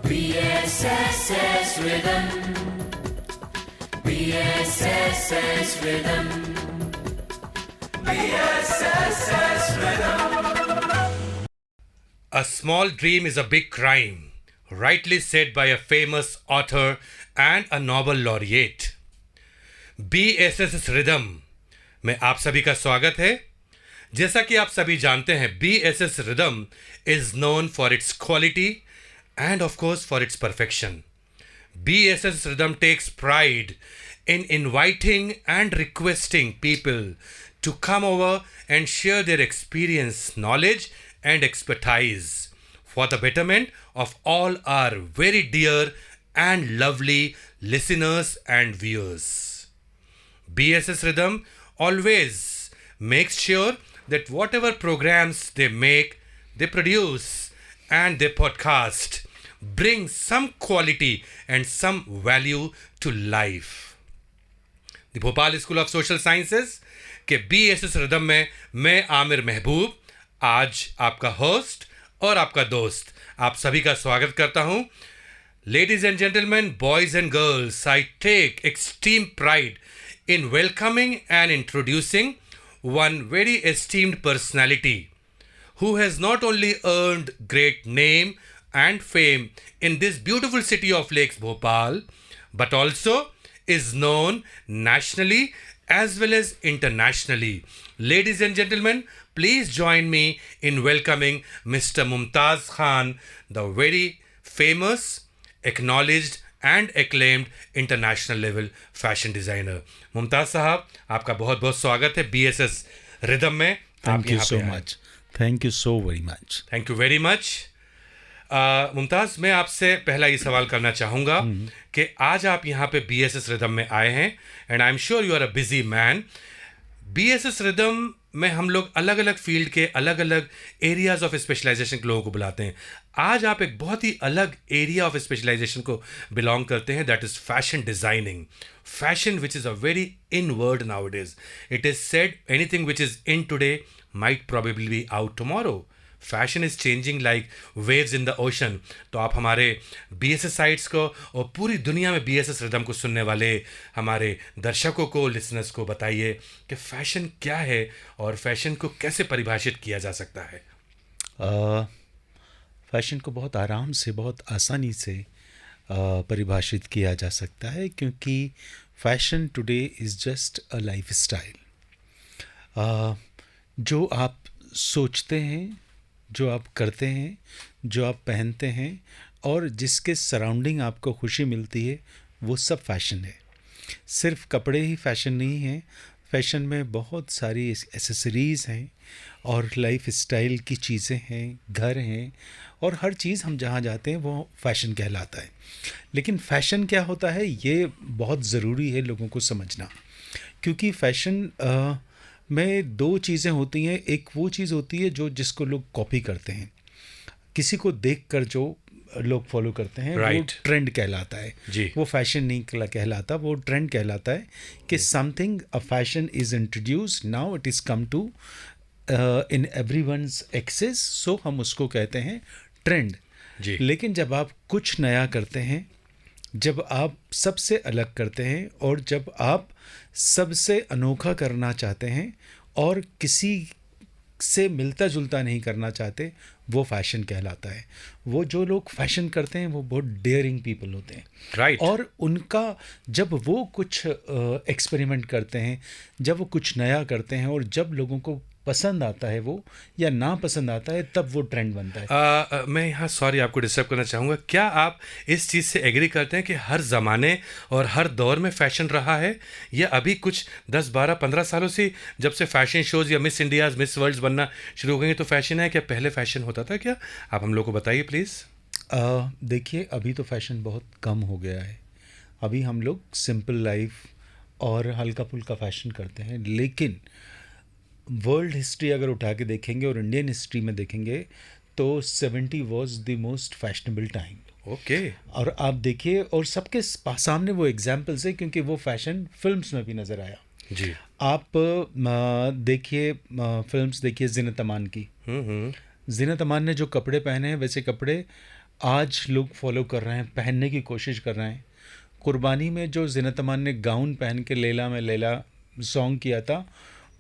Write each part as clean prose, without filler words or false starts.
BSSS Rhythm. BSSS Rhythm. BSSS Rhythm. A small dream is a big crime, rightly said by a famous author and a Nobel laureate. BSSS Rhythm में आप सभी का स्वागत है. जैसा कि आप सभी जानते हैं, BSS Rhythm is known for its quality and of course for its perfection. BSS Rhythm takes pride in inviting and requesting people to come over and share their experience, knowledge and expertise for the betterment of all our very dear and lovely listeners and viewers. BSS Rhythm always makes sure that whatever programs they make, they produce and they podcast bring some quality and some value to life. The Bhopal School of Social Sciences के BSS Rhythm में मैं आमिर महबूब आज आपका host और आपका दोस्त आप सभी का स्वागत करता हूं. Ladies and gentlemen, boys and girls, I take extreme pride in welcoming and introducing one very esteemed personality who has not only earned great name and fame in this beautiful city of Lakes Bhopal, but also is known nationally as well as internationally. Ladies and gentlemen, please join me in welcoming Mr. Mumtaz Khan, the very famous, acknowledged and acclaimed international level fashion designer. Mumtaz साहब, आपका बहुत बहुत स्वागत है BSS Rhythm में. Thank you so much. Thank you so very much. Thank you very much. Mumtaz, मैं आपसे पहला ये सवाल करना चाहूँगा कि आज आप यहाँ पे BSS Rhythm में आए हैं and I am sure you are a busy man. BSS Rhythm में हम लोग अलग अलग फील्ड के अलग अलग एरियाज ऑफ स्पेशलाइजेशन के लोगों को बुलाते हैं. आज आप एक बहुत ही अलग एरिया ऑफ स्पेशलाइजेशन को बिलोंग करते हैं, that is fashion designing. Fashion, which is a very in word nowadays. It is said anything which is in today might probably be out tomorrow. Fashion is changing like waves in the ocean. तो आप हमारे BSS sites को और पूरी दुनिया में BSS Rhythm को सुनने वाले हमारे दर्शकों को, लिसनर्स को बताइए कि फैशन क्या है और फैशन को कैसे परिभाषित किया जा सकता है. फैशन को बहुत आराम से, बहुत आसानी से परिभाषित किया जा सकता है, क्योंकि fashion today is just a life style. जो आप सोचते हैं, जो आप करते हैं, जो आप पहनते हैं और जिसके सराउंडिंग आपको खुशी मिलती है, वो सब फैशन है. सिर्फ कपड़े ही फैशन नहीं हैं. फैशन में बहुत सारी एसेसरीज़ हैं और लाइफ स्टाइल की चीज़ें हैं, घर हैं, और हर चीज़ हम जहाँ जाते हैं वो फ़ैशन कहलाता है. लेकिन फ़ैशन क्या होता है, ये बहुत ज़रूरी है लोगों को समझना, क्योंकि फ़ैशन में दो चीज़ें होती हैं. एक वो चीज़ होती है जो जिसको लोग कॉपी करते हैं, किसी को देखकर जो लोग फॉलो करते हैं, वो ट्रेंड कहलाता है जी. वो फैशन नहीं कहलाता, वो ट्रेंड कहलाता है कि something a fashion is introduce now, it is come to in everyone's access, so हम उसको कहते हैं ट्रेंड. लेकिन जब आप कुछ नया करते हैं, जब आप सबसे अलग करते हैं और जब आप सबसे अनोखा करना चाहते हैं और किसी से मिलता जुलता नहीं करना चाहते, वो फैशन कहलाता है. वो जो लोग फैशन करते हैं वो बहुत डेयरिंग पीपल होते हैं. राइट. और उनका जब वो कुछ एक्सपेरिमेंट करते हैं, जब वो कुछ नया करते हैं और जब लोगों को पसंद आता है वो या ना पसंद आता है, तब वो ट्रेंड बनता है. मैं यहाँ सॉरी आपको डिस्टर्ब करना चाहूँगा. क्या आप इस चीज़ से एग्री करते हैं कि हर ज़माने और हर दौर में फ़ैशन रहा है, या अभी कुछ 10, 12, 15 सालों से जब से फ़ैशन शोज़ या मिस इंडियाज़, मिस वर्ल्ड्स बनना शुरू हो गए तो फ़ैशन है? क्या पहले फ़ैशन होता था क्या? आप हम लोग को बताइए प्लीज़. देखिए, अभी तो फ़ैशन बहुत कम हो गया है. अभी हम लोग सिंपल लाइफ और हल्का फुल्का फ़ैशन करते हैं. लेकिन वर्ल्ड हिस्ट्री अगर उठा के देखेंगे और इंडियन हिस्ट्री में देखेंगे तो 70 was the most fashionable time. Okay. और आप देखिए, और सबके सामने वो एग्जाम्पल्स है, क्योंकि वो फैशन फिल्म्स में भी नज़र आया. जी. आप देखिए, फिल्म्स देखिए ज़ीनत अमान की. ज़ीनत अमान ने जो कपड़े पहने हैं वैसे कपड़े आज लोग फॉलो कर रहे हैं, पहनने की कोशिश कर रहे हैं। कुर्बानी में जो ज़ीनत अमान ने गाउन पहन के लैला में लैला सॉन्ग किया था,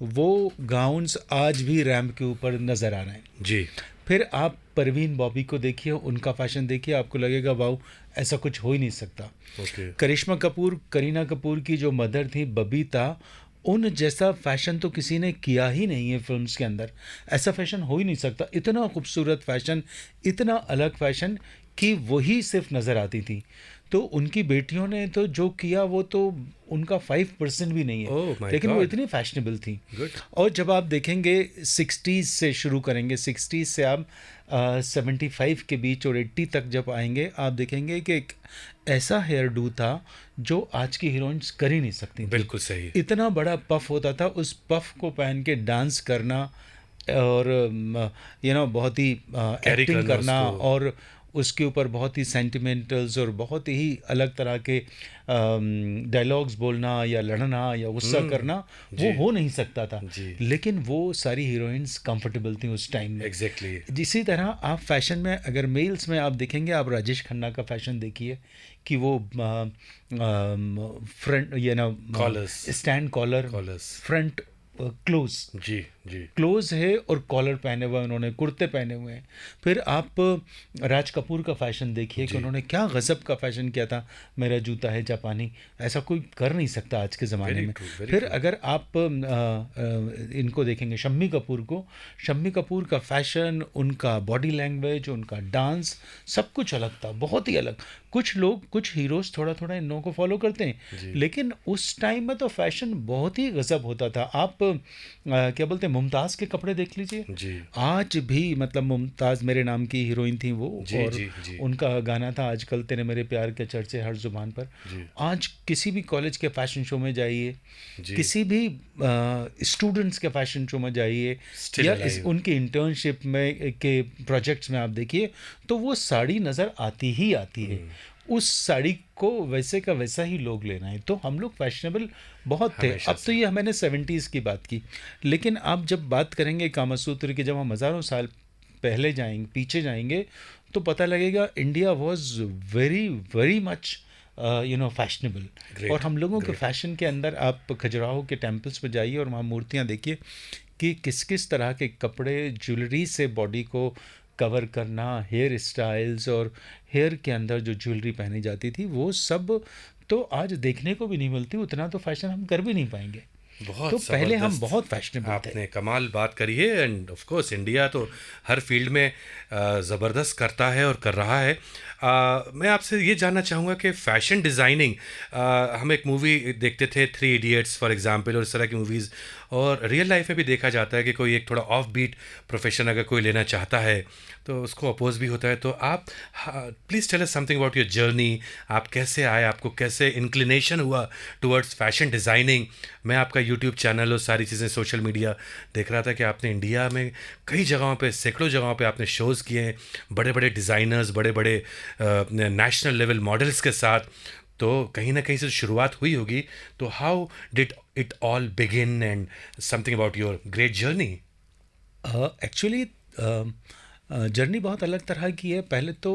वो गाउन्स आज भी रैम्प के ऊपर नज़र आ रहे हैं। जी। फिर आप परवीन बॉबी को देखिए, उनका फैशन देखिए, आपको लगेगा वाओ, ऐसा कुछ हो ही नहीं सकता। ओके। करिश्मा कपूर, करीना कपूर की जो मदर थी बबीता, उन जैसा फैशन तो किसी ने किया ही नहीं है फिल्म्स के अंदर। ऐसा फैशन हो ही नहीं सकता, इतना खूबसूरत फैशन, इतना अलग फैशन कि वही सिर्फ नज़र आती थी। तो उनकी बेटियों ने तो जो किया वो तो उनका 5% भी नहीं Oh है, my लेकिन वो God. इतनी फैशनेबल थी। Good. और जब आप देखेंगे 60s से शुरू करेंगे, 60s से आप 75 के बीच और 80 तक जब आएंगे, आप देखेंगे कि एक ऐसा हेयर डू था जो आज की हीरोइंस कर ही नहीं सकती थी। बिल्कुल सही। इतना बड़ा पफ होता था, उस पफ को पहन के डांस करना और बहुत ही Carry एक्टिंग करना करना उसको। और उसके ऊपर बहुत ही सेंटिमेंटल्स और बहुत ही अलग तरह के डायलॉग्स बोलना या लड़ना या गुस्सा करना, वो हो नहीं सकता था। जी। लेकिन वो सारी हीरोइंस कंफर्टेबल थी उस टाइम में। एग्जैक्टली। इसी तरह आप फैशन में अगर मेल्स में आप देखेंगे, आप राजेश खन्ना का फैशन देखिए कि वो front Collars. Stand collar, Collars. Front close जी जी। क्लोज है और कॉलर पहने हुए, उन्होंने कुर्ते पहने हुए हैं। फिर आप राज कपूर का फैशन देखिए कि उन्होंने क्या गज़ब का फैशन किया था, मेरा जूता है जापानी, ऐसा कोई कर नहीं सकता आज के ज़माने Very में। true, very फिर true. अगर आप इनको देखेंगे, शम्मी कपूर को, शम्मी कपूर का फैशन, उनका बॉडी लैंग्वेज, उनका डांस, सब कुछ अलग था, बहुत ही अलग। कुछ लोग, कुछ हीरोज़ थोड़ा थोड़ा इन लोगों को फॉलो करते हैं, लेकिन उस टाइम में तो फैशन बहुत ही गज़ब होता था। आप क्या बोलते हैं, मुमताज़ के कपड़े देख लीजिए। जी। आज भी मतलब मुमताज़ मेरे नाम की हीरोइन थी वो, जी, और जी, जी। उनका गाना था आजकल तेरे मेरे प्यार के चर्चे हर जुबान पर। जी। आज किसी भी कॉलेज के फैशन शो में जाइए, जी। किसी भी स्टूडेंट्स के फैशन शो में जाइए, Still या alive. उनकी इंटर्नशिप में के प्रोजेक्ट्स में आप देखिए, तो वो साड़ी नज़र आती ही आती है। उस साड़ी को वैसे का वैसा ही लोग ले रहे हैं। तो हम लोग फैशनेबल बहुत थे। हमेशा अब तो ये मैंने 70s की बात की, लेकिन आप जब बात करेंगे कामासूत्र की, जब हम हज़ारों साल पहले जाएंगे, पीछे जाएंगे, तो पता लगेगा India was very very much fashionable. Great, और हम लोगों के great. फैशन के अंदर आप खजुराहो के टेम्पल्स पर जाइए और वहाँ मूर्तियाँ देखिए कि किस किस तरह के कपड़े, ज्वेलरी से बॉडी को कवर करना, हेयर स्टाइल्स और हेयर के अंदर जो ज्वेलरी पहनी जाती थी, वो सब तो आज देखने को भी नहीं मिलती। उतना तो फैशन हम कर भी नहीं पाएंगे। बहुत तो पहले हम ज़बरदस्त। बहुत फैशनेबल थे। आपने कमाल बात करी है। एंड ऑफ कोर्स इंडिया तो हर फील्ड में ज़बरदस्त करता है और कर रहा है। मैं आपसे ये जानना चाहूँगा कि फ़ैशन डिज़ाइनिंग, हम एक मूवी देखते थे, 3 इडियट्स फॉर एग्जांपल, और इस तरह की मूवीज़, और रियल लाइफ में भी देखा जाता है कि कोई एक थोड़ा ऑफ बीट प्रोफेशन अगर कोई लेना चाहता है तो उसको अपोज भी होता है। तो आप please tell us something about your journey. आप कैसे आए, आपको कैसे इंक्लिनेशन हुआ टुवर्ड्स फैशन डिज़ाइनिंग? मैं आपका यूट्यूब चैनल और सारी चीज़ें, सोशल मीडिया देख रहा था कि आपने इंडिया में कई जगहों पे, सैकड़ों जगहों पे आपने शोज़ किए हैं, बड़े बड़े डिज़ाइनर्स, बड़े बड़े नेशनल लेवल मॉडल्स के साथ। तो कहीं ना कहीं से शुरुआत हुई होगी। तो how did it all begin and something about your great journey? Actually journey बहुत अलग तरह की है। पहले तो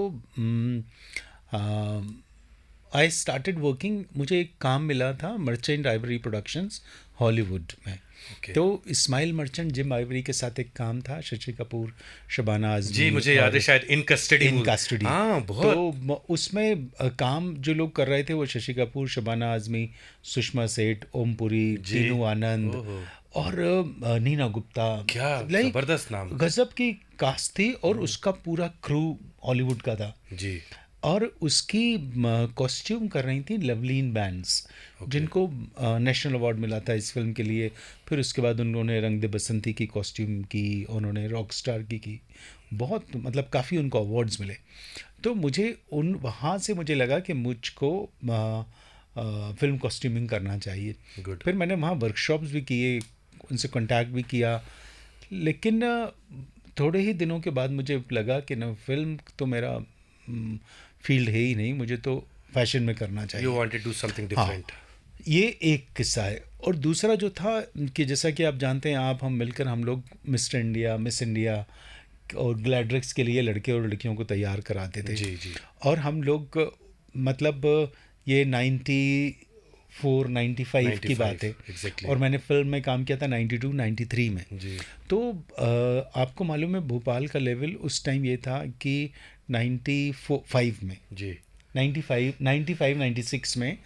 आई स्टार्टेड वर्किंग, मुझे एक काम मिला था मर्चेंट आइवरी प्रोडक्शंस हॉलीवुड में। Okay. तो इस्माइल मर्चेंट जिम आइवरी के साथ एक काम था, शशि कपूर, शबाना आज़मी। जी, मुझे याद है, शायद इन कस्टडी। इन कस्टडी। हाँ, बहुत। तो उसमें काम जो लोग कर रहे थे वो शशि कपूर, शबाना आज़मी, सुषमा सेठ, ओम पुरी, जी। टीनू आनंद ओहो। और नीना गुप्ता। क्या Like, ज़बरदस्त नाम। गजब की कास्ट थी और उसका पूरा क्रू हॉलीवुड का था। जी। और उसकी कॉस्ट्यूम कर रही थी लवलीन बैंड्स, जिनको नेशनल अवार्ड मिला था इस फिल्म के लिए। फिर उसके बाद उन्होंने रंग दे बसंती की कॉस्ट्यूम की, उन्होंने रॉक स्टार की बहुत, मतलब काफ़ी उनको अवार्ड्स मिले। तो मुझे वहाँ से मुझे लगा कि मुझको फिल्म कॉस्ट्यूमिंग करना चाहिए। Good. फिर मैंने वहाँ वर्कशॉप्स भी किए, उनसे कांटेक्ट भी किया, लेकिन थोड़े ही दिनों के बाद मुझे लगा कि न, फिल्म तो मेरा फील्ड है ही नहीं, मुझे तो फैशन में करना चाहिए। You wanted to do something different. ये एक किस्सा है। और दूसरा जो था कि जैसा कि आप जानते हैं, आप हम मिलकर हम लोग मिस्टर इंडिया, मिस इंडिया और ग्लैड्रिक्स के लिए लड़के और लड़कियों को तैयार कराते थे। जी जी। और हम लोग मतलब ये 94-95 की बात है। एग्जैक्टली। और मैंने फिल्म में काम किया था 92-93 में। जी तो आपको मालूम है भोपाल का लेवल उस टाइम ये था कि 95 में, जी 95-96 में,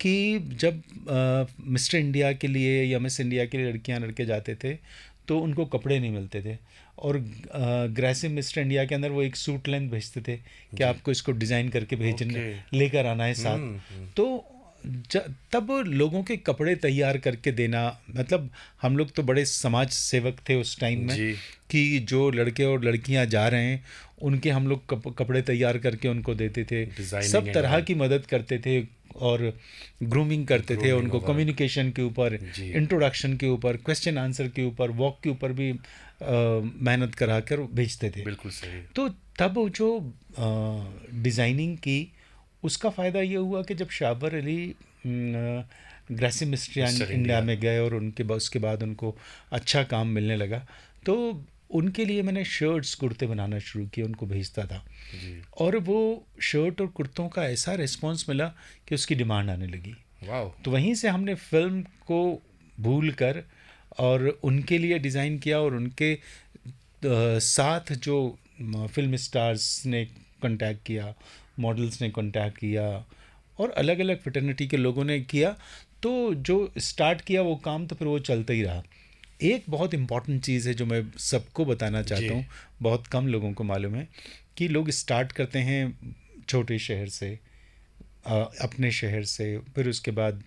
कि जब मिस्टर इंडिया के लिए या मिस इंडिया के लिए लड़कियां लड़के जाते थे तो उनको कपड़े नहीं मिलते थे। और ग्रेसिव मिस्टर इंडिया के अंदर वो एक सूट लेंथ भेजते थे कि आपको इसको डिज़ाइन करके भेजना लेकर आना है साथ। तो तब लोगों के कपड़े तैयार करके देना, मतलब हम लोग तो बड़े समाज सेवक थे उस टाइम में जी। कि जो लड़के और लड़कियां जा रहे हैं उनके हम लोग कपड़े तैयार करके उनको देते थे, Designing सब and तरह all. की मदद करते थे और ग्रूमिंग करते थे Grooming उनको, और कम्युनिकेशन के ऊपर, जी। इंट्रोडक्शन के ऊपर, क्वेश्चन आंसर के ऊपर, वॉक के ऊपर भी मेहनत करा कर भेजते थे। बिल्कुल सही। तो तब जो डिज़ाइनिंग की उसका फ़ायदा ये हुआ कि जब शाबर अली ग्रेसिव मिस्टर मिस्टर इंडिया में गए और उसके बाद उनको अच्छा काम मिलने लगा, तो उनके लिए मैंने शर्ट्स कुर्ते बनाना शुरू किए, उनको भेजता था। जी। और वो शर्ट और कुर्तों का ऐसा रिस्पांस मिला कि उसकी डिमांड आने लगी। वाओ। तो वहीं से हमने फिल्म को भूल कर और उनके लिए डिज़ाइन किया और उनके साथ जो फिल्म स्टार्स ने कांटेक्ट किया, मॉडल्स ने कांटेक्ट किया और अलग अलग फ्रेटर्निटी के लोगों ने किया, तो जो स्टार्ट किया वो काम तो फिर वो चलता ही रहा। एक बहुत इम्पॉर्टेंट चीज़ है जो मैं सबको बताना चाहता हूँ, बहुत कम लोगों को मालूम है, कि लोग स्टार्ट करते हैं छोटे शहर से, अपने शहर से, फिर उसके बाद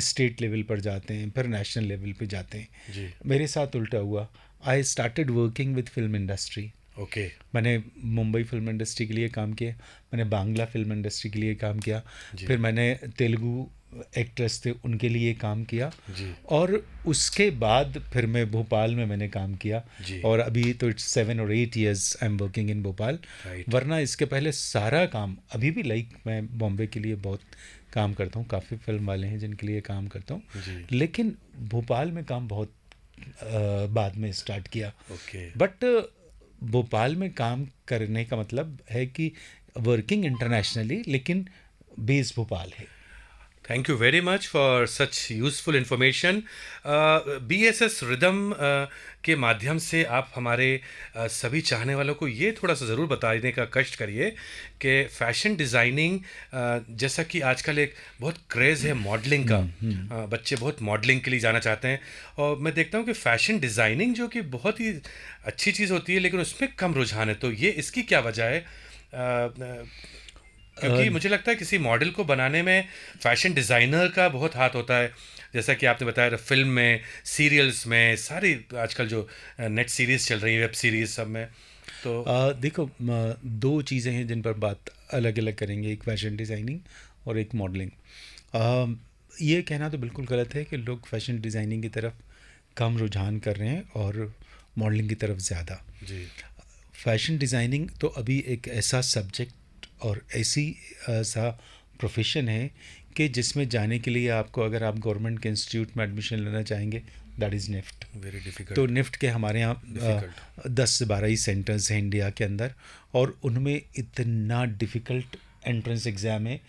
स्टेट लेवल पर जाते हैं, फिर नेशनल लेवल पे जाते हैं। जी। मेरे साथ उल्टा हुआ। I started working with film industry. Okay. मैंने मुंबई फिल्म इंडस्ट्री के लिए काम किया, मैंने बांग्ला फिल्म इंडस्ट्री के लिए काम किया, फिर मैंने तेलुगु एक्ट्रेस थे उनके लिए काम किया, जी। और उसके बाद फिर मैं भोपाल में मैंने काम किया। जी। और अभी तो 7 or 8 years I am working in Bhopal. Right. वरना इसके पहले सारा काम अभी भी मैं बॉम्बे के लिए बहुत काम करता हूँ, काफ़ी फिल्म वाले हैं जिनके लिए काम करता हूँ, लेकिन भोपाल में काम बहुत बाद में स्टार्ट किया। ओके। बट भोपाल में काम करने का मतलब है कि वर्किंग इंटरनेशनली, लेकिन बेस भोपाल है। Thank you very much for such useful information. BSS Rhythm के माध्यम से आप हमारे सभी चाहने वालों को ये थोड़ा सा ज़रूर बताने का कष्ट करिए कि फैशन डिज़ाइनिंग, जैसा कि आजकल एक बहुत क्रेज़ है मॉडलिंग का, बच्चे बहुत मॉडलिंग के लिए जाना चाहते हैं, और मैं देखता हूँ कि फैशन डिज़ाइनिंग जो कि बहुत ही अच्छी चीज़ होती है लेकिन उसमें कम रुझान है, तो ये इसकी क्या वजह है? क्योंकि मुझे लगता है किसी मॉडल को बनाने में फैशन डिज़ाइनर का बहुत हाथ होता है, जैसा कि आपने बताया फिल्म में, सीरियल्स में, सारी आजकल जो नेट सीरीज़ चल रही है, वेब सीरीज़, सब में। तो देखो, दो चीज़ें हैं जिन पर बात अलग अलग करेंगे, एक फैशन डिज़ाइनिंग और एक मॉडलिंग। ये कहना तो बिल्कुल गलत है कि लोग फैशन डिज़ाइनिंग की तरफ कम रुझान कर रहे हैं और मॉडलिंग की तरफ ज़्यादा। जी। फैशन डिज़ाइनिंग तो अभी एक ऐसा सब्जेक्ट और ऐसा प्रोफेशन है कि जिसमें जाने के लिए आपको, अगर आप गवर्नमेंट के इंस्टीट्यूट में एडमिशन लेना चाहेंगे, that is NIFT. Very difficult. तो निफ्ट के हमारे यहाँ 10 से 12 ही सेंटर्स हैं इंडिया के अंदर, और उनमें इतना डिफ़िकल्ट एंट्रेंस एग्ज़ाम है,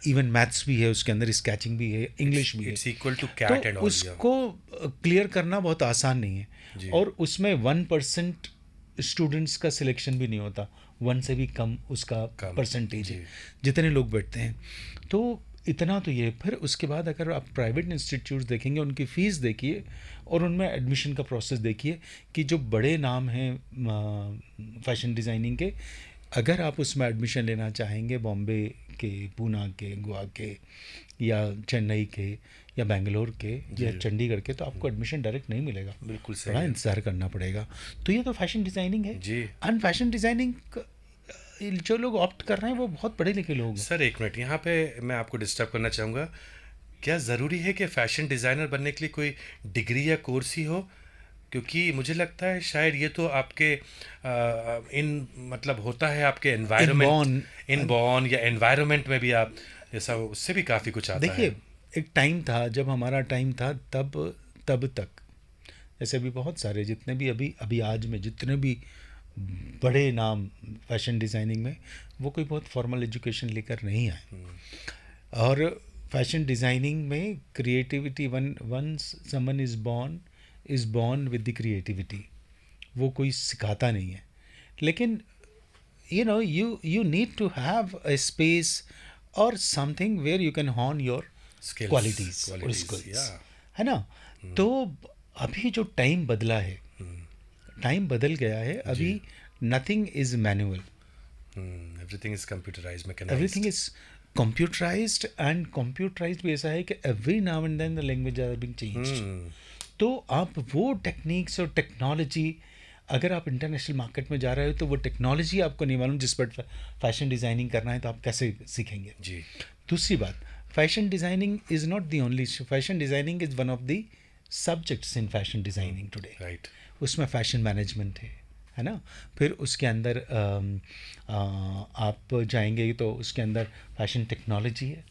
इवन मैथ्स भी है उसके अंदर, स्केचिंग भी है, इंग्लिश भी है। It's equal to CAT and all. उसको क्लियर करना बहुत आसान नहीं है, और उसमें 1% स्टूडेंट्स का सिलेक्शन भी नहीं होता, 1 से भी कम उसका परसेंटेज है जितने लोग बैठते हैं। तो इतना तो ये, फिर उसके बाद अगर आप प्राइवेट इंस्टीट्यूट्स देखेंगे, उनकी फ़ीस देखिए और उनमें एडमिशन का प्रोसेस देखिए कि जो बड़े नाम हैं फैशन डिज़ाइनिंग के, अगर आप उसमें एडमिशन लेना चाहेंगे, बॉम्बे के, पूना के, गोवा के, या चेन्नई के, या बेंगलोर के, या चंडीगढ़ के, तो आपको एडमिशन डायरेक्ट नहीं मिलेगा, बिल्कुल सही, बड़ा इंतज़ार करना पड़ेगा। तो ये तो फैशन डिज़ाइनिंग है जी। एंड फैशन डिज़ाइनिंग जो लोग ऑप्ट कर रहे हैं वो बहुत पढ़े लिखे लोग हैं। सर 1 मिनट, यहाँ पे मैं आपको डिस्टर्ब करना चाहूँगा। क्या ज़रूरी है कि फ़ैशन डिज़ाइनर बनने के लिए कोई डिग्री या कोर्स ही हो? क्योंकि मुझे लगता है शायद ये तो आपके मतलब होता है आपके एनवायरनमेंट, इनबॉर्न या एनवायरनमेंट में भी आप जैसा, उससे भी काफ़ी कुछ आता है। देखिए, एक टाइम था, जब हमारा टाइम था, तब तक ऐसे भी बहुत सारे, जितने भी अभी आज में जितने भी बड़े नाम फैशन डिज़ाइनिंग में, वो कोई बहुत फॉर्मल एजुकेशन लेकर नहीं आए। और फैशन डिज़ाइनिंग में creativity, once someone is born with the creativity, वो कोई सिखाता नहीं है। लेकिन you need to have a space or something where you can hone your Skills, qualities or qualities, skills, yeah. है ना? तो अभी जो टाइम बदला है, टाइम बदल गया है अभी। Nothing is manual, everything is computerised, mechanised, everything is computerised, and computerised भी ऐसा है कि every now and then the language are being changed. तो आप वो टेक्निक्स और टेक्नोलॉजी, अगर आप इंटरनेशनल मार्केट में जा रहे हो तो वो टेक्नोलॉजी आपको नहीं मालूम जिस पर फैशन डिज़ाइनिंग करना है, तो आप कैसे सीखेंगे? जी। दूसरी बात, fashion designing is not the only, fashion designing is one of the subjects in fashion designing today. Right. उसमें फैशन मैनेजमेंट है ना? फिर उसके अंदर आप जाएंगे तो उसके अंदर फैशन टेक्नोलॉजी है।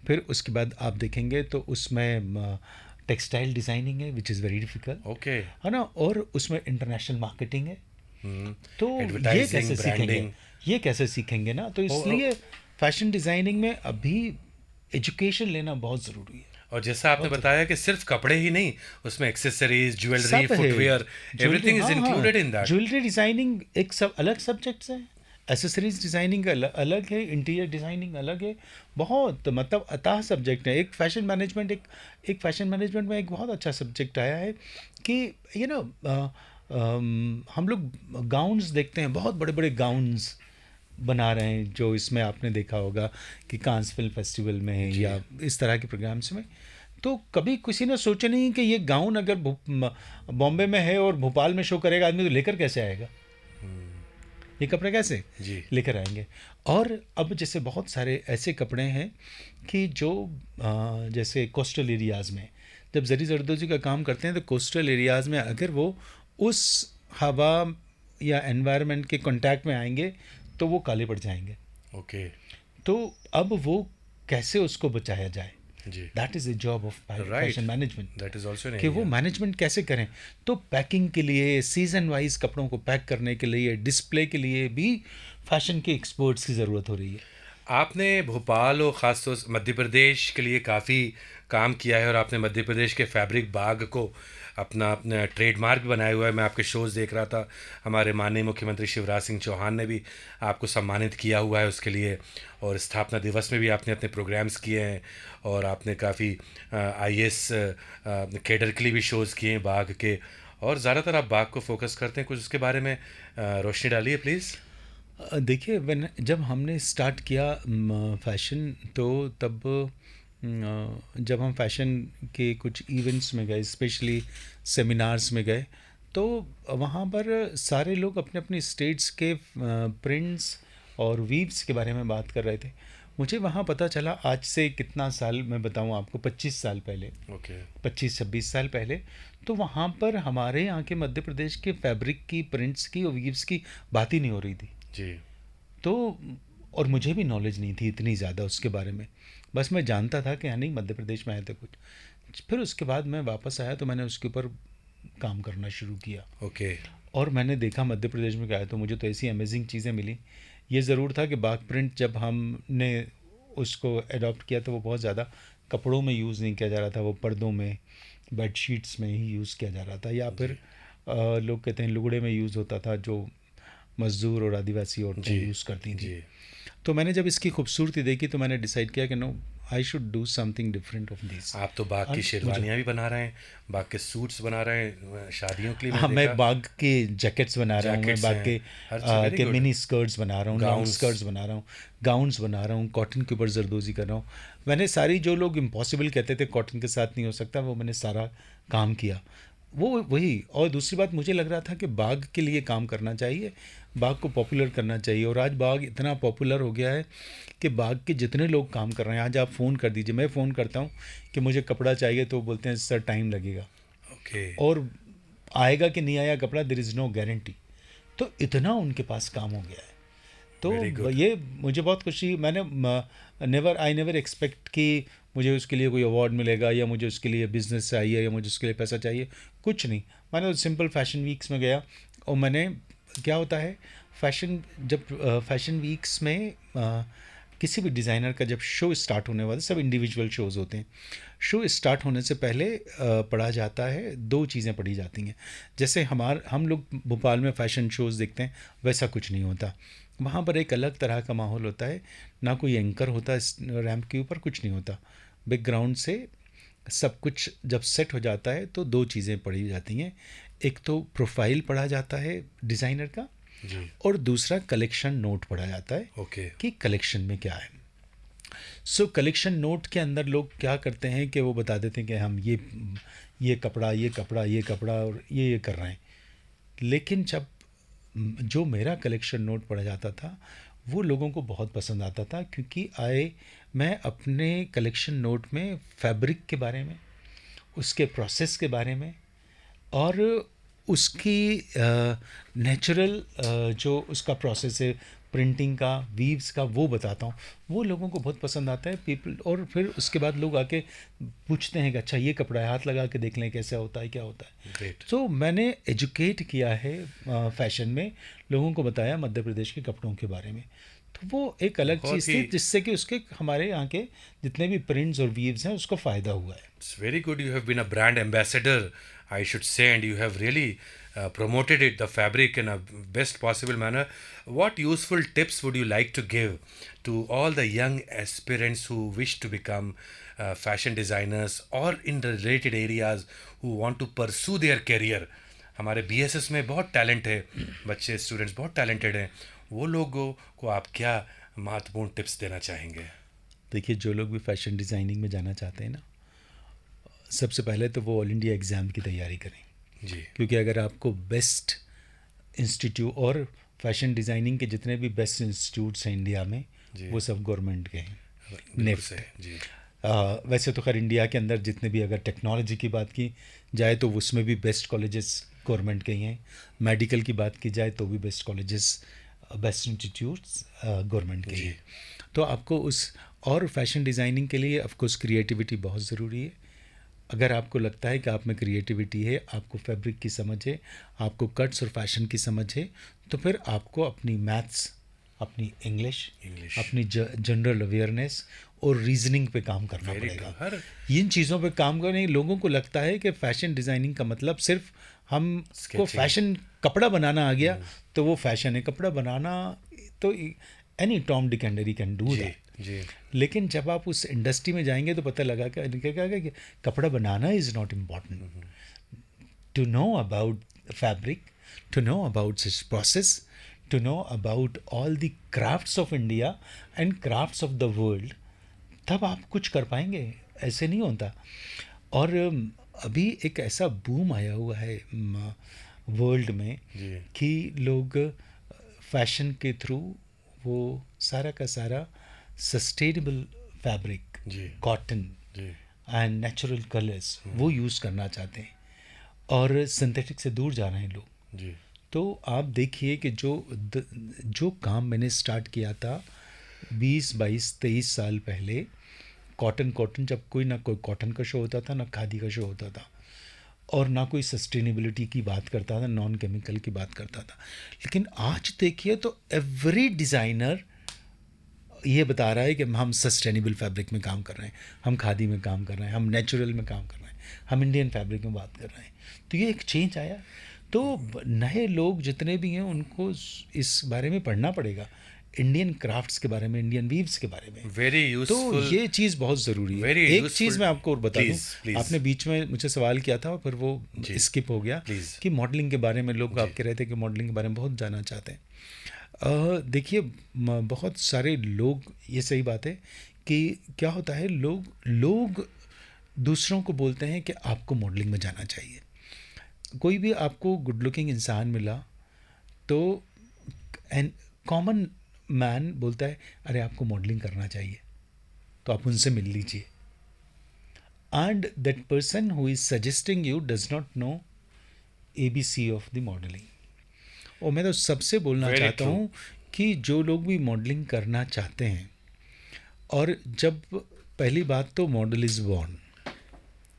फिर उसके बाद आप देखेंगे तो उसमें टेक्सटाइल डिज़ाइनिंग है, which is very difficult, okay, है ना? और उसमें इंटरनेशनल मार्केटिंग है। तो ये Advertising, कैसे सीखेंगे? branding. ये कैसे सीखेंगे ना? तो इसलिए फैशन डिज़ाइनिंग में अभी एजुकेशन लेना बहुत ज़रूरी है। और जैसा आपने बताया कि सिर्फ कपड़े ही नहीं, उसमें एक्सेसरीज, ज्वेलरी, सब है। फुटवेयर, एवरीथिंग इज हाँ, included in that. Jewellery designing एक सब अलग सब्जेक्ट्स है, एसेसरीज डिज़ाइनिंग अलग है, इंटीरियर डिज़ाइनिंग अलग है, बहुत मतलब अथाह सब्जेक्ट है। एक फैशन मैनेजमेंट एक फैशन मैनेजमेंट में एक बहुत अच्छा सब्जेक्ट आया है कि हम लोग गाउन्स देखते हैं, बहुत बड़े बड़े गाउन्स बना रहे हैं, जो इसमें आपने देखा होगा कि कांस फिल्म फेस्टिवल में या इस तरह के प्रोग्राम्स में। तो कभी किसी ने सोचा नहीं कि ये गाउन अगर बॉम्बे में है और भोपाल में शो करेगा आदमी, तो लेकर कैसे आएगा? ये कपड़े कैसे जी। लेकर आएंगे? और अब जैसे बहुत सारे ऐसे कपड़े हैं कि जो जैसे कोस्टल एरियाज़ में जब जरी जरदोजी का काम करते हैं, तो कोस्टल एरियाज़ में अगर वो उस हवा या एनवायरनमेंट के कांटेक्ट में आएंगे तो वो काले पड़ जाएंगे। ओके। तो अब वो कैसे उसको बचाया जाए? जी। That is the job of fashion management, that is also कि वो मैनेजमेंट कैसे करें। तो पैकिंग के लिए, सीजन वाइज कपड़ों को पैक करने के लिए, डिस्प्ले के लिए भी फैशन के एक्सपर्ट्स की ज़रूरत हो रही है। आपने भोपाल और ख़ासतौर से मध्य प्रदेश के लिए काफ़ी काम किया है, और आपने मध्य प्रदेश के फैब्रिक बाग को अपना ट्रेडमार्क बनाया हुआ है। मैं आपके शोज़ देख रहा था, हमारे माननीय मुख्यमंत्री शिवराज सिंह चौहान ने भी आपको सम्मानित किया हुआ है उसके लिए, और स्थापना दिवस में भी आपने अपने प्रोग्राम्स किए हैं, और आपने काफ़ी IAS कैडर के लिए भी शोज़ किए हैं बाग के, और ज़्यादातर आप बाग को फोकस करते हैं। कुछ उसके बारे में रोशनी डालिए प्लीज़। देखिए, जब हमने स्टार्ट किया फैशन, तो तब जब हम फैशन के कुछ इवेंट्स में गए, स्पेशली सेमिनार्स में गए, तो वहाँ पर सारे लोग अपने अपने स्टेट्स के प्रिंट्स और वीव्स के बारे में बात कर रहे थे। मुझे वहाँ पता चला, आज से कितना साल मैं बताऊँ आपको, 25 साल पहले, ओके, 25-26 साल पहले, तो वहाँ पर हमारे यहाँ के मध्य प्रदेश के फैब्रिक की, प्रिंट्स की और वीव्स की बात ही नहीं हो रही थी। जी। तो और मुझे भी नॉलेज नहीं थी इतनी ज़्यादा उसके बारे में, बस मैं जानता था कि हाँ नहीं मध्य प्रदेश में आए थे कुछ। फिर उसके बाद मैं वापस आया तो मैंने उसके ऊपर काम करना शुरू किया। ओके। और मैंने देखा मध्य प्रदेश में गया तो मुझे तो ऐसी अमेजिंग चीज़ें मिली। ये ज़रूर था कि बाग प्रिंट जब हमने उसको अडॉप्ट किया तो वो बहुत ज़्यादा कपड़ों में यूज़ नहीं किया जा रहा था, वो पर्दों में, बेडशीट्स में ही यूज़ किया जा रहा था, या फिर लोग कहते हैं लुगड़े में यूज़ होता था, जो मज़दूर और आदिवासी औरतें यूज़ करती थी। तो मैंने जब इसकी खूबसूरती देखी तो मैंने डिसाइड किया कि no, I should do something different of this. आप तो बाग की शेरवानियाँ भी बना रहे हैं, बाग के सूट्स बना रहे हैं शादियों के लिए। हाँ, मैं बाग के जैकेट्स बना रहा हूँ, मैं बाग के मिनी स्कर्ट्स बना रहा हूँ, लॉन्ग स्कर्ट्स बना रहा हूँ, गाउन्स बना रहा हूँ, कॉटन के ऊपर जरदोजी कर रहा हूँ। मैंने सारी, जो लोग इम्पॉसिबल कहते थे कॉटन के साथ नहीं हो सकता, वो मैंने सारा काम किया, वो वही। और दूसरी बात, मुझे लग रहा था कि बाग के लिए काम करना चाहिए, बाग को पॉपुलर करना चाहिए। और आज बाग इतना पॉपुलर हो गया है कि बाग के जितने लोग काम कर रहे हैं, आज आप फ़ोन कर दीजिए, मैं फ़ोन करता हूँ कि मुझे कपड़ा चाहिए, तो बोलते हैं सर टाइम लगेगा। ओके। और आएगा कि नहीं आया कपड़ा, देयर इज़ नो गारंटी। तो इतना उनके पास काम हो गया है। तो ये मुझे बहुत खुशी, मैंने आई नेवर एक्सपेक्ट कि मुझे उसके लिए कोई अवार्ड मिलेगा, या मुझे उसके लिए बिज़नेस चाहिए, या मुझे उसके लिए पैसा चाहिए, कुछ नहीं। मैंने सिंपल फैशन वीक्स में गया और मैंने क्या होता है, फैशन जब फैशन वीक्स में किसी भी डिज़ाइनर का जब शो स्टार्ट होने वाला, सब इंडिविजुअल शोज़ होते हैं, शो स्टार्ट होने से पहले पढ़ा जाता है, दो चीज़ें पढ़ी जाती हैं। जैसे हम लोग भोपाल में फ़ैशन शोज़ देखते हैं, वैसा कुछ नहीं होता। वहाँ पर एक अलग तरह का माहौल होता है, ना कोई एंकर होता रैंप के ऊपर, कुछ नहीं होता। बैकग्राउंड से सब कुछ जब सेट हो जाता है तो दो चीज़ें पढ़ी जाती हैं। एक तो प्रोफाइल पढ़ा जाता है डिज़ाइनर का, जी, और दूसरा कलेक्शन नोट पढ़ा जाता है ओके, कि कलेक्शन में क्या है। सो कलेक्शन नोट के अंदर लोग क्या करते हैं कि वो बता देते हैं कि हम ये कपड़ा और ये कर रहे हैं। लेकिन जब जो मेरा कलेक्शन नोट पढ़ा जाता था वो लोगों को बहुत पसंद आता था, क्योंकि मैं अपने कलेक्शन नोट में फैब्रिक के बारे में, उसके प्रोसेस के बारे में, और उसकी नेचुरल जो उसका प्रोसेस है प्रिंटिंग का, वीव्स का, वो बताता हूँ। वो लोगों को बहुत पसंद आता है पीपल। और फिर उसके बाद लोग आके पूछते हैं कि अच्छा ये कपड़ा है, हाथ लगा के देख लें कैसा होता है, क्या होता है। ग्रेट, तो मैंने एजुकेट किया है फैशन में, लोगों को बताया मध्य प्रदेश के कपड़ों के बारे में। तो वो एक अलग बहुत चीज़ थी ही- जिससे कि उसके हमारे यहाँ के जितने भी प्रिंट्स और वीव्स हैं उसको फ़ायदा हुआ है। It's very good. You have been a brand ambassador, I should say, and you have really promoted it, the fabric, in a best possible manner. What useful tips would you like to give to all the young aspirants who wish to become fashion designers or in the related areas who want to pursue their career? हमारे BSS में बहुत talent है, बच्चे students बहुत talented हैं, वो लोगों को आप क्या महत्वपूर्ण टिप्स देना चाहेंगे? देखिए, जो लोग भी फैशन डिज़ाइनिंग में जाना चाहते हैं ना, सबसे पहले तो वो ऑल इंडिया एग्ज़ाम की तैयारी करें। जी, क्योंकि अगर आपको बेस्ट इंस्टीट्यूट, और फैशन डिज़ाइनिंग के जितने भी बेस्ट इंस्टीट्यूट्स हैं इंडिया में, जी। वो सब गवर्नमेंट के हैं। बिल्कुल नेफ्ट। सही, जी, वैसे तो खैर इंडिया के अंदर जितने भी, अगर टेक्नोलॉजी की बात की जाए तो उसमें भी बेस्ट कॉलेजेस गवर्नमेंट के ही हैं। मेडिकल की बात की जाए तो भी best colleges, best institutes government के ही जी। हैं। तो आपको और फैशन डिज़ाइनिंग के लिए ऑफकोर्स क्रिएटिविटी बहुत ज़रूरी है। अगर आपको लगता है कि आप में क्रिएटिविटी है, आपको फैब्रिक की समझ है, आपको कट्स और फैशन की समझ है, तो फिर आपको अपनी मैथ्स, अपनी इंग्लिश, इंग्लिश। अपनी जनरल अवेयरनेस और रीजनिंग पे काम करना Very पड़ेगा। good. हर इन चीज़ों पे काम करने, लोगों को लगता है कि फैशन डिज़ाइनिंग का मतलब सिर्फ हमको Sketching. फैशन कपड़ा बनाना आ गया तो वो फैशन है। कपड़ा बनाना तो any Tom Dick and Harry can do जी, दैट। जी, लेकिन जब आप उस इंडस्ट्री में जाएंगे तो पता लगा कि कपड़ा बनाना is not important. To know about fabric, to know about its process, to know about all the crafts of India and crafts of the world, तब आप कुछ कर पाएंगे। ऐसे नहीं होता। और अभी एक ऐसा बूम आया हुआ है वर्ल्ड में जी। कि लोग फैशन के थ्रू वो सारा का सारा सस्टेनेबल फैब्रिक, जी। कॉटन जी, एंड नेचुरल कलर्स वो यूज़ करना चाहते हैं, और सिंथेटिक से दूर जा रहे हैं लोग। जी, तो आप देखिए कि जो काम मैंने स्टार्ट किया था 20, 22, 23 साल पहले, कॉटन जब कोई ना कोई कॉटन का शो होता था, ना खादी का शो होता था, और ना कोई सस्टेनेबिलिटी की बात करता था, नॉन केमिकल की बात करता था। लेकिन आज देखिए तो एवरी डिज़ाइनर ये बता रहा है कि हम सस्टेनेबल फैब्रिक में काम कर रहे हैं, हम खादी में काम कर रहे हैं, हम नेचुरल में काम कर रहे हैं, हम इंडियन फैब्रिक में बात कर रहे हैं। तो ये एक चेंज आया। तो नए लोग जितने भी हैं उनको इस बारे में पढ़ना पड़ेगा, इंडियन क्राफ्ट्स के बारे में, इंडियन वीव्स के बारे में। वेरी तो यूजफुल। ये चीज़ बहुत ज़रूरी है। Very एक useful. चीज़ मैं आपको और बता दूं, Please, please. आपने बीच में मुझसे सवाल किया था फिर वो जी। स्किप हो गया Please. कि मॉडलिंग के बारे में लोग जी। आपके रहते हैं कि मॉडलिंग के बारे में बहुत जानना चाहते हैं। देखिए, बहुत सारे लोग, ये सही बात है कि क्या होता है, लोग दूसरों को बोलते हैं कि आपको मॉडलिंग में जाना चाहिए। कोई भी आपको गुड लुकिंग इंसान मिला तो एन कॉमन मैन बोलता है अरे आपको मॉडलिंग करना चाहिए, तो आप उनसे मिल लीजिए। And that person who is suggesting you does not know ABC of the modelling. और मैं तो सबसे बोलना Very चाहता true. हूँ कि जो लोग भी मॉडलिंग करना चाहते हैं, और जब पहली बात तो मॉडल इज़ बॉर्न,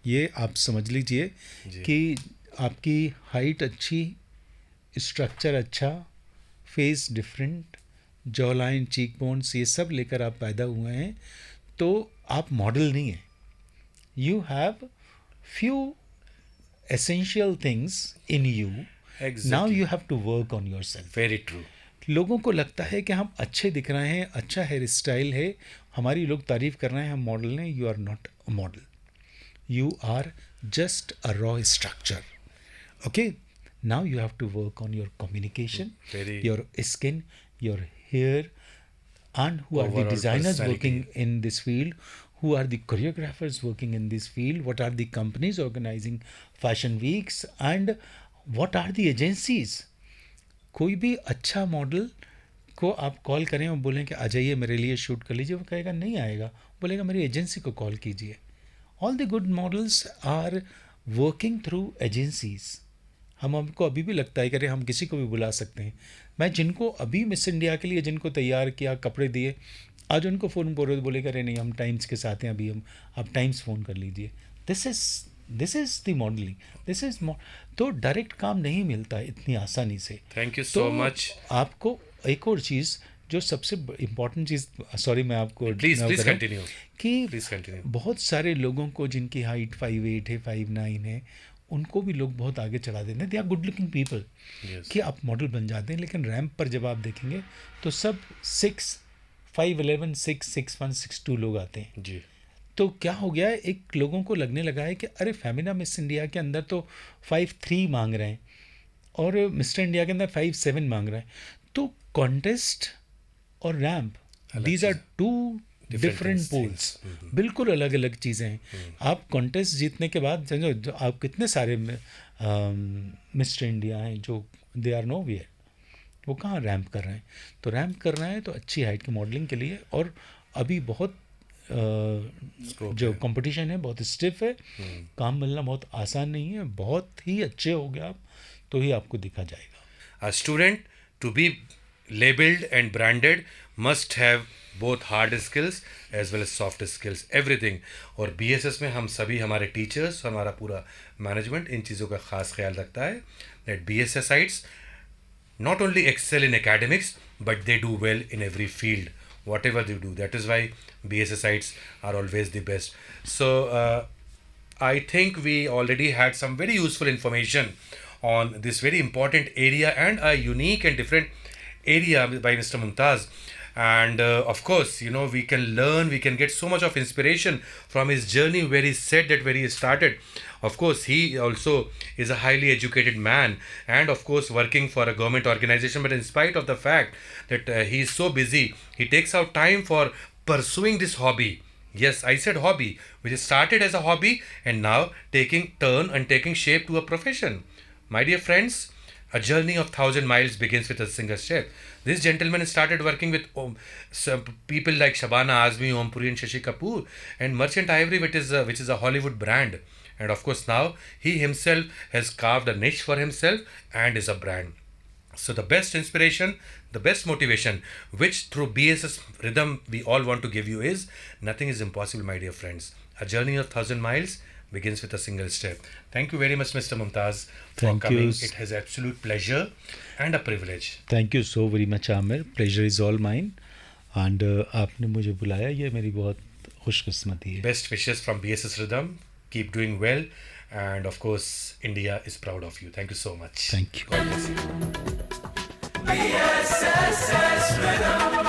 ये आप समझ लीजिए जी। कि आपकी हाइट अच्छी स्ट्रक्चर अच्छा, face different, jaw line, cheek bones, ये सब लेकर आप पैदा हुए हैं, तो आप मॉडल नहीं हैं. You have few essential things in you. Exactly. Now you have to work on yourself. Very true. लोगों को लगता है कि हम अच्छे दिख रहे हैं, अच्छा हेयर स्टाइल है, हमारी लोग तारीफ कर रहे हैं, हम मॉडल हैं. You are not a model, you are just a raw structure. Okay, now you have to work on your communication, Very- your skin, your hair, and who are the Overall designers personality. working in this field, who are the choreographers working in this field, what are the companies organizing fashion weeks, and what are the agencies. कोई भी अच्छा model को आप call करें और बोलें कि आ जाइए मेरे लिए शूट कर लीजिए, वो कहेगा नहीं आएगा, बोलेगा मेरी एजेंसी को कॉल कीजिए. All the good models are working through agencies. हमको अभी भी लगता है कि अरे हम किसी को भी बुला सकते हैं. मैं जिनको अभी मिस इंडिया के लिए जिनको तैयार किया, कपड़े दिए, आज उनको फ़ोन बोलेगा अरे नहीं हम टाइम्स के साथ हैं, अभी हम आप टाइम्स फ़ोन कर लीजिए. This is the modelling, this is. तो डायरेक्ट काम नहीं मिलता इतनी आसानी से. Thank you so तो much. आपको एक और चीज़ जो सबसे इम्पॉर्टेंट चीज़, सॉरी मैं आपको Please ना कर रहा हूँ, continue. कि Please continue. बहुत सारे लोगों को जिनकी हाइट 5'8" है, 5'9" है, उनको भी लोग बहुत आगे चढ़ा देते हैं. They are good looking people, Yes. कि आप मॉडल बन जाते हैं, लेकिन रैंप पर जब आप देखेंगे तो सब 5'11", 6'1", 6'2" लोग आते हैं. जी. तो क्या हो गया है, एक लोगों को लगने लगा है कि अरे फेमिना मिस इंडिया के अंदर तो 5'3" मांग रहे हैं और मिस्टर इंडिया के अंदर 5'7" मांग रहे हैं. तो कॉन्टेस्ट और ramp, these are two different things. Poles, बिल्कुल अलग अलग चीज़ें हैं. आप कॉन्टेस्ट जीतने के बाद समझो जो आप कितने सारे मिस्टर इंडिया हैं जो दे आर नो वेयर, वो कहाँ रैंप कर रहे हैं. तो रैंप कर रहे हैं तो अच्छी हाइट की मॉडलिंग के लिए. और अभी बहुत जो है. कंपटीशन है बहुत स्टिफ है, काम मिलना बहुत आसान नहीं है. बहुत ही अच्छे हो गए आप तो ही आपको दिखा जाएगा. A student to be labeled and branded must have both hard skills as well as soft skills, everything. और BSS में हम सभी हमारे टीचर्स, हमारा पूरा मैनेजमेंट इन चीज़ों का खास ख्याल रखता है. That BSSites not only excel in academics but they do well in every field, whatever they do. That is why BSSites are always the best. So I think we already had some very useful information on this very important area and a unique and different area by Mr. Mumtaz. And of course, you know, we can learn, we can get so much of inspiration from his journey where he said that where he started. Of course, he also is a highly educated man and of course working for a government organization. But in spite of the fact that he is so busy, he takes out time for pursuing this hobby. Yes, I said hobby, which started as a hobby and now taking turn and taking shape to a profession. My dear friends, a journey of 1,000 miles begins with a single step. This gentleman started working with some people like Shabana Azmi, Om Puri and Shashi Kapoor and Merchant Ivory, which is a Hollywood brand. And of course now he himself has carved a niche for himself and is a brand. So the best inspiration, the best motivation, which through BSS Rhythm we all want to give you is, nothing is impossible, my dear friends. A journey of 1,000 miles begins with a single step. Thank you very much, Mr. Mumtaz, for Thank coming. you. It has absolute pleasure and a privilege. Thank you so very much Aamir, pleasure is all mine. And आपने मुझे बुलाया, ये मेरी बहुत खुशकिस्मती है. Best wishes from BSS Rhythm. Keep doing well. And of course, India is proud of you. Thank you so much. Thank you. God bless you. BSS Rhythm.